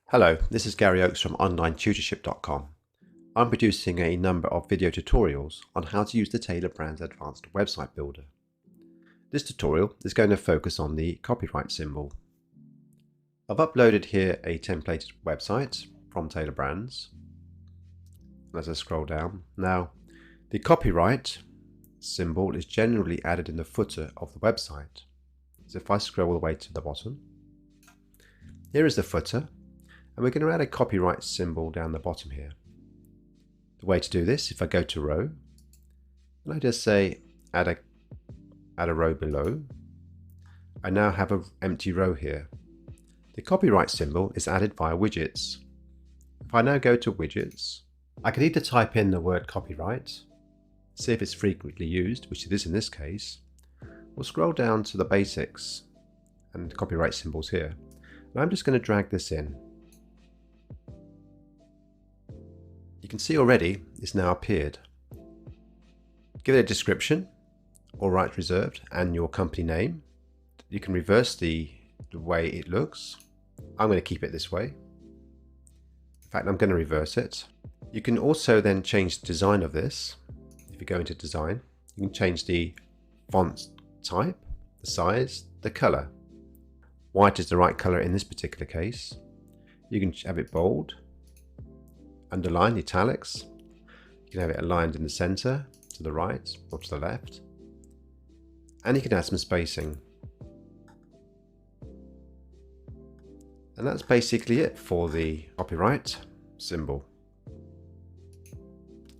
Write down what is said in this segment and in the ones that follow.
Hello, this is Gary Oakes from OnlineTutorship.com. I'm producing a number of video tutorials on how to use the Tailor brand's advanced website builder. This tutorial is going to focus on the copyright symbol. I've uploaded here a templated website from Tailor Brands. As I scroll down, now the copyright symbol is generally added in the footer of the website. So if I scroll all the way to the bottom, here is the footer. And we're going to add a copyright symbol down the bottom here. The way to do this, if I go to row, and I just say add a row below, I now have an empty row here. The copyright symbol is added via widgets. If I now go to widgets, I can either type in the word copyright, see if it's frequently used, which it is in this case, or scroll down to the basics and copyright symbols here. And I'm just going to drag this in. You can see already it's now appeared. Give it a description, all rights reserved, and your company name. You can reverse the way it looks. I'm going to keep it this way. In fact, I'm going to reverse it. You can also then change the design of this. If you go into design, you can change the font type, the size, the color. White is the right color in this particular case. You can have it bold, underline, italics. You can have it aligned in the center, to the right or to the left. And you can add some spacing. And that's basically it for the copyright symbol.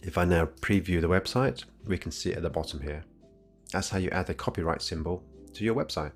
If I now preview the website, we can see it at the bottom here. That's how you add the copyright symbol to your website.